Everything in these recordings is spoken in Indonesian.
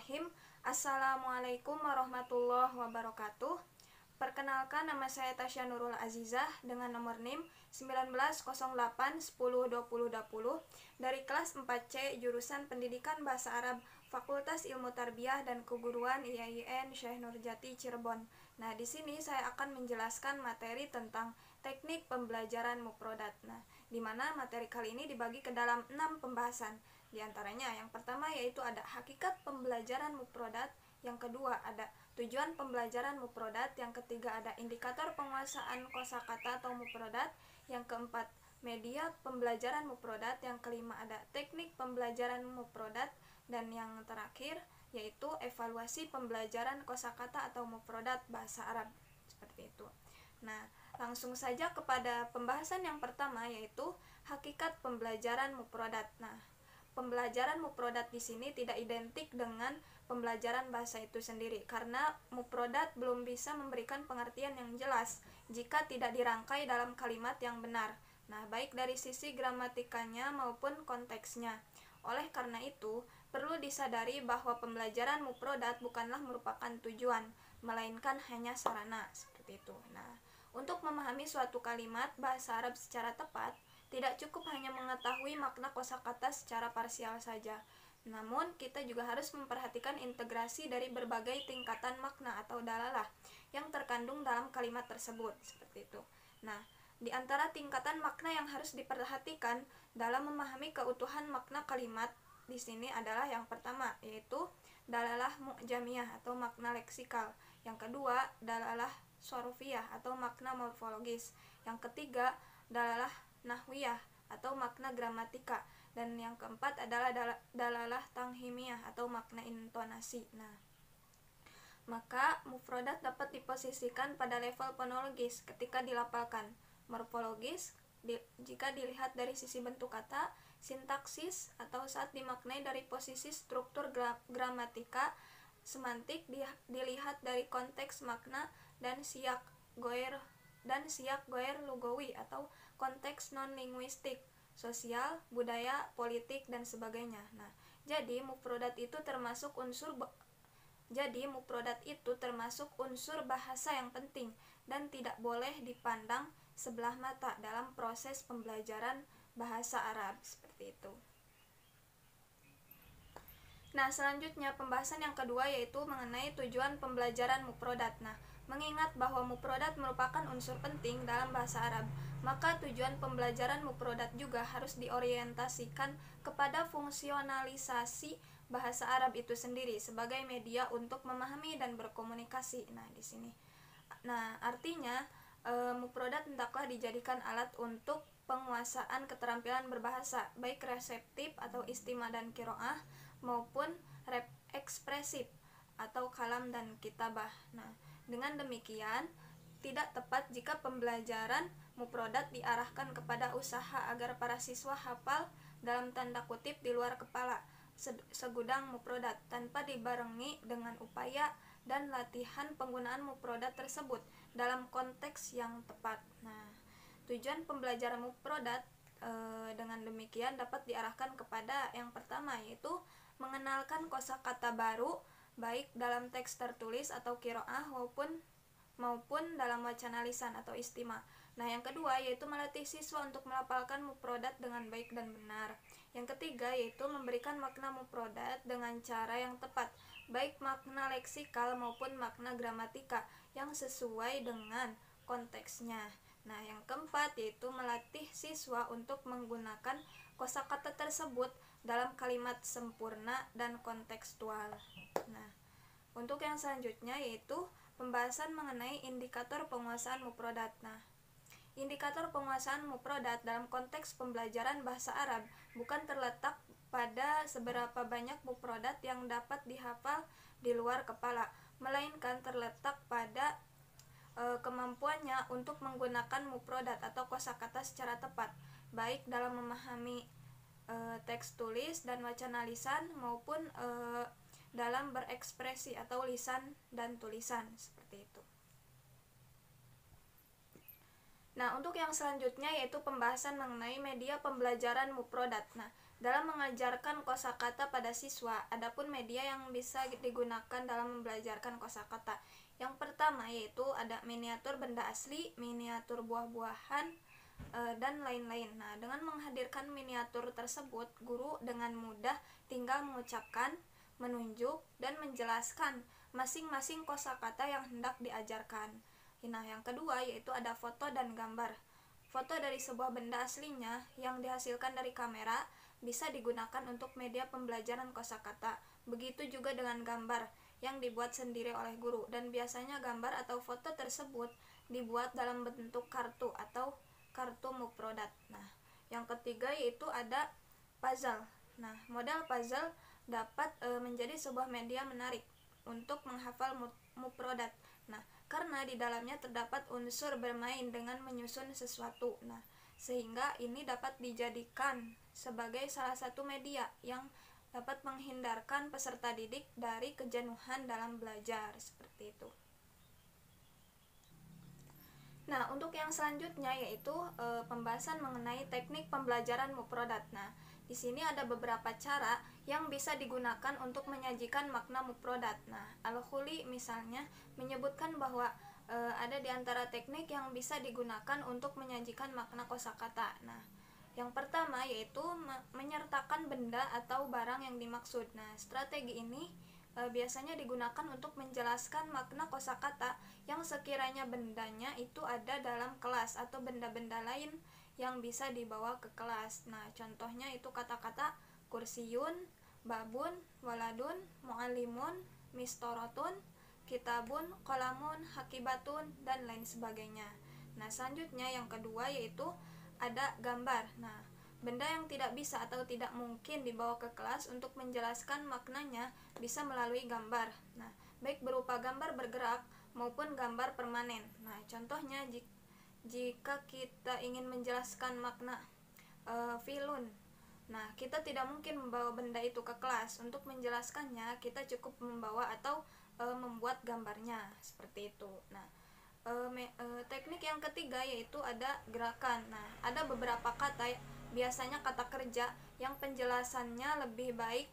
Bismillahirrahmanirrahim. Assalamualaikum warahmatullahi wabarakatuh. Perkenalkan, nama saya Tasya Nurul Azizah dengan nomor NIM 1908102020 dari kelas 4C jurusan Pendidikan Bahasa Arab Fakultas Ilmu Tarbiyah dan Keguruan IAIN Syekh Nurjati Cirebon. Nah, di sini saya akan menjelaskan materi tentang teknik pembelajaran mufrodat. Nah, di mana materi kali ini dibagi ke dalam 6 pembahasan. Di antaranya yang pertama yaitu ada hakikat pembelajaran mufrodat, yang kedua ada tujuan pembelajaran mufrodat, yang ketiga ada indikator penguasaan kosakata atau mufrodat, yang keempat media pembelajaran mufrodat, yang kelima ada teknik pembelajaran mufrodat, dan yang terakhir yaitu evaluasi pembelajaran kosakata atau mufrodat bahasa Arab. Seperti itu. Nah, langsung saja kepada pembahasan yang pertama yaitu hakikat pembelajaran mufrodat. Nah, pembelajaran mufrodat di sini tidak identik dengan pembelajaran bahasa itu sendiri, karena mufrodat belum bisa memberikan pengertian yang jelas jika tidak dirangkai dalam kalimat yang benar. Nah, baik dari sisi gramatikanya maupun konteksnya. Oleh karena itu, perlu disadari bahwa pembelajaran mufrodat bukanlah merupakan tujuan, melainkan hanya sarana, seperti itu. Nah, untuk memahami suatu kalimat bahasa Arab secara tepat, tidak cukup hanya mengetahui makna kosakata secara parsial saja, namun kita juga harus memperhatikan integrasi dari berbagai tingkatan makna atau dalalah yang terkandung dalam kalimat tersebut, seperti itu. Nah, di antara tingkatan makna yang harus diperhatikan dalam memahami keutuhan makna kalimat di sini adalah yang pertama yaitu dalalah mu'jamiyah atau makna leksikal, yang kedua dalalah sorofiyah atau makna morfologis, yang ketiga dalalah nahwiyah atau makna gramatika, dan yang keempat adalah dalalah tanghimiyah atau makna intonasi. Nah, maka mufrodat dapat diposisikan pada level fonologis ketika dilafalkan, morfologis jika dilihat dari sisi bentuk kata, sintaksis atau saat dimaknai dari posisi struktur gramatika, semantik dilihat dari konteks makna, dan siyak goer lugawi atau konteks non-linguistik, sosial, budaya, politik, dan sebagainya. Nah, jadi mufrodat itu termasuk unsur bahasa yang penting dan tidak boleh dipandang sebelah mata dalam proses pembelajaran bahasa Arab, seperti itu. Nah, selanjutnya pembahasan yang kedua yaitu mengenai tujuan pembelajaran mufrodat. Nah, mengingat bahwa mufrodat merupakan unsur penting dalam bahasa Arab, maka tujuan pembelajaran mufrodat juga harus diorientasikan kepada fungsionalisasi bahasa Arab itu sendiri sebagai media untuk memahami dan berkomunikasi. Nah, di sini. Nah, artinya mufrodat hendaklah dijadikan alat untuk penguasaan keterampilan berbahasa, baik reseptif atau istima dan kiroah, maupun ekspresif atau kalam dan kitabah. Nah, dengan demikian tidak tepat jika pembelajaran mufrodat diarahkan kepada usaha agar para siswa hafal dalam tanda kutip di luar kepala segudang mufrodat tanpa dibarengi dengan upaya dan latihan penggunaan mufrodat tersebut dalam konteks yang tepat. Nah, tujuan pembelajaran mufrodat dengan demikian dapat diarahkan kepada yang pertama yaitu mengenalkan kosakata baru baik dalam teks tertulis atau qiraah maupun dalam wacana lisan atau istima. Nah, yang kedua yaitu melatih siswa untuk melafalkan mufrodat dengan baik dan benar. Yang ketiga yaitu memberikan makna mufrodat dengan cara yang tepat, baik makna leksikal maupun makna gramatika yang sesuai dengan konteksnya. Nah, yang keempat yaitu melatih siswa untuk menggunakan kosakata tersebut dalam kalimat sempurna dan kontekstual. Nah, untuk yang selanjutnya yaitu pembahasan mengenai indikator penguasaan mufrodat. Nah, indikator penguasaan mufrodat dalam konteks pembelajaran bahasa Arab bukan terletak pada seberapa banyak mufrodat yang dapat dihafal di luar kepala, melainkan terletak pada kemampuannya untuk menggunakan mufrodat atau kosakata secara tepat, baik dalam memahami teks tulis dan wacana lisan maupun dalam berekspresi atau lisan dan tulisan, seperti itu. Nah, untuk yang selanjutnya yaitu pembahasan mengenai media pembelajaran mufrodat. Nah, dalam mengajarkan kosakata pada siswa. Adapun media yang bisa digunakan dalam membelajarkan kosakata, yang pertama yaitu ada miniatur benda asli, miniatur buah-buahan, dan lain-lain. Nah, dengan menghadirkan miniatur tersebut, guru dengan mudah tinggal mengucapkan, menunjuk, dan menjelaskan masing-masing kosakata yang hendak diajarkan. Nah, yang kedua yaitu ada foto dan gambar. Foto dari sebuah benda aslinya yang dihasilkan dari kamera bisa digunakan untuk media pembelajaran kosakata. Begitu juga dengan gambar yang dibuat sendiri oleh guru, dan biasanya gambar atau foto tersebut dibuat dalam bentuk kartu atau kartu muprodat. Nah, yang ketiga yaitu ada puzzle. Nah, model puzzle dapat menjadi sebuah media menarik untuk menghafal muprodat. Nah, karena di dalamnya terdapat unsur bermain dengan menyusun sesuatu. Nah, sehingga ini dapat dijadikan sebagai salah satu media yang dapat menghindarkan peserta didik dari kejenuhan dalam belajar, seperti itu. Nah, untuk yang selanjutnya yaitu pembahasan mengenai teknik pembelajaran muprodat. Nah, di sini ada beberapa cara yang bisa digunakan untuk menyajikan makna muprodat. Nah, Al-Khuli misalnya menyebutkan bahwa ada di antara teknik yang bisa digunakan untuk menyajikan makna kosakata. Nah, yang pertama yaitu menyertakan benda atau barang yang dimaksud. Nah, strategi ini biasanya digunakan untuk menjelaskan makna kosakata yang sekiranya bendanya itu ada dalam kelas atau benda-benda lain yang bisa dibawa ke kelas. Nah, contohnya itu kata-kata kursiyun, babun, waladun, mu'alimun, mistorotun, kitabun, kolamun, hakibatun, dan lain sebagainya. Nah, selanjutnya yang kedua yaitu ada gambar. Nah, benda yang tidak bisa atau tidak mungkin dibawa ke kelas untuk menjelaskan maknanya bisa melalui gambar. Nah, baik berupa gambar bergerak maupun gambar permanen. Nah, contohnya jika kita ingin menjelaskan makna filun, nah kita tidak mungkin membawa benda itu ke kelas. Untuk menjelaskannya kita cukup membawa atau membuat gambarnya, seperti itu. Nah, teknik yang ketiga yaitu ada gerakan. Nah, ada beberapa kata, biasanya kata kerja yang penjelasannya lebih baik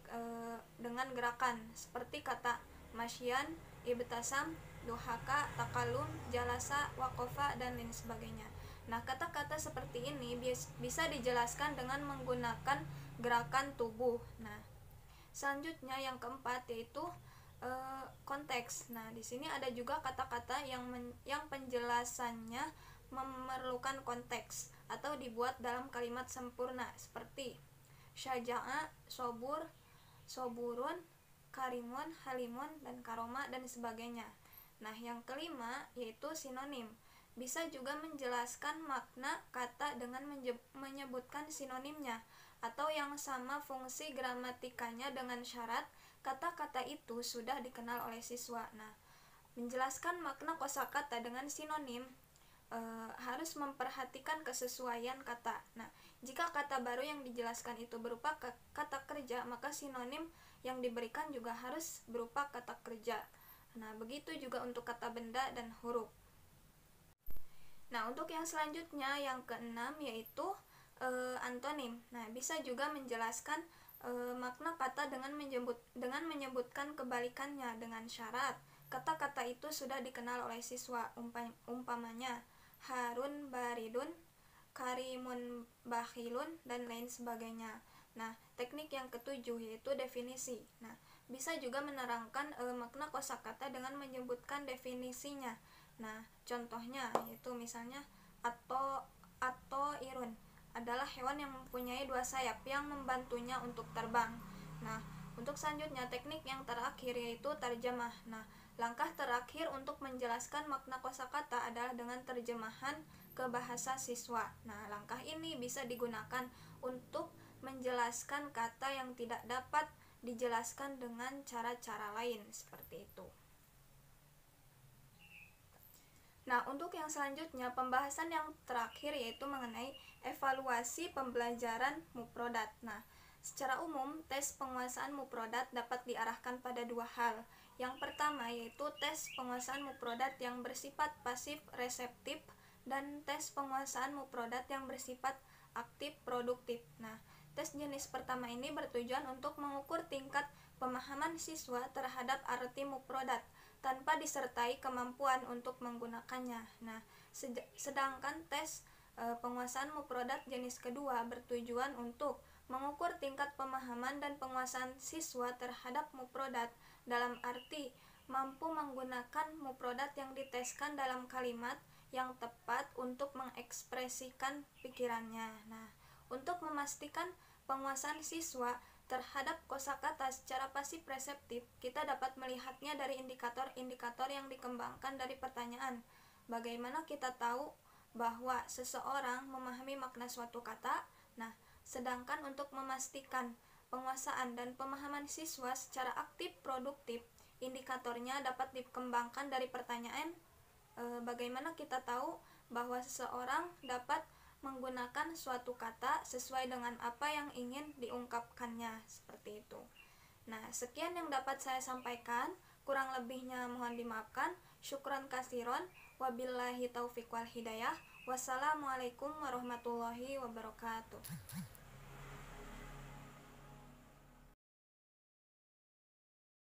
dengan gerakan, seperti kata masyian, ibtasam, duhaka, takalum, jalasa, wakofa, dan lain sebagainya. Nah, kata-kata seperti ini bisa dijelaskan dengan menggunakan gerakan tubuh. Nah, selanjutnya yang keempat yaitu konteks. Nah, di sini ada juga kata-kata yang penjelasannya memerlukan konteks atau dibuat dalam kalimat sempurna, seperti syaja'a, sobur, soburun, karimun, halimun, dan karoma, dan sebagainya. Nah, yang kelima yaitu sinonim. Bisa juga menjelaskan makna kata dengan menyebutkan sinonimnya atau yang sama fungsi gramatikanya dengan syarat kata-kata itu sudah dikenal oleh siswa. Nah, menjelaskan makna kosakata dengan sinonim harus memperhatikan kesesuaian kata. Nah, jika kata baru yang dijelaskan itu berupa kata kerja, maka sinonim yang diberikan juga harus berupa kata kerja. Nah, begitu juga untuk kata benda dan huruf. Nah, untuk yang selanjutnya yang keenam yaitu antonim. Nah, bisa juga menjelaskan makna kata dengan menyebutkan kebalikannya dengan syarat kata-kata itu sudah dikenal oleh siswa. Umpamanya Harun baridun, karimun bakhilun, dan lain sebagainya. Nah, teknik yang ketujuh yaitu definisi. Nah, bisa juga menerangkan makna kosakata dengan menyebutkan definisinya. Nah, contohnya yaitu misalnya atau irun adalah hewan yang mempunyai dua sayap yang membantunya untuk terbang. Nah, untuk selanjutnya teknik yang terakhir yaitu terjemah. Nah, langkah terakhir untuk menjelaskan makna kosakata adalah dengan terjemahan ke bahasa siswa. Nah, langkah ini bisa digunakan untuk menjelaskan kata yang tidak dapat dijelaskan dengan cara-cara lain, seperti itu. Nah, untuk yang selanjutnya, pembahasan yang terakhir yaitu mengenai evaluasi pembelajaran muprodat. Nah, secara umum, tes penguasaan muprodat dapat diarahkan pada dua hal. Yang pertama yaitu tes penguasaan muprodat yang bersifat pasif reseptif dan tes penguasaan muprodat yang bersifat aktif produktif. Nah, tes jenis pertama ini bertujuan untuk mengukur tingkat pemahaman siswa terhadap arti mufrodat tanpa disertai kemampuan untuk menggunakannya. Nah, sedangkan tes penguasaan mufrodat jenis kedua bertujuan untuk mengukur tingkat pemahaman dan penguasaan siswa terhadap mufrodat dalam arti mampu menggunakan mufrodat yang diteskan dalam kalimat yang tepat untuk mengekspresikan pikirannya. Nah, untuk memastikan penguasaan siswa terhadap kosakata secara pasif reseptif, kita dapat melihatnya dari indikator-indikator yang dikembangkan dari pertanyaan. Bagaimana kita tahu bahwa seseorang memahami makna suatu kata? Nah, sedangkan untuk memastikan penguasaan dan pemahaman siswa secara aktif produktif, indikatornya dapat dikembangkan dari pertanyaan, bagaimana kita tahu bahwa seseorang dapat menggunakan suatu kata sesuai dengan apa yang ingin diungkapkannya, seperti itu. Nah, sekian yang dapat saya sampaikan, kurang lebihnya mohon dimaafkan. Syukran kasiron, wabillahi taufiq wal hidayah. Wassalamualaikum warahmatullahi wabarakatuh.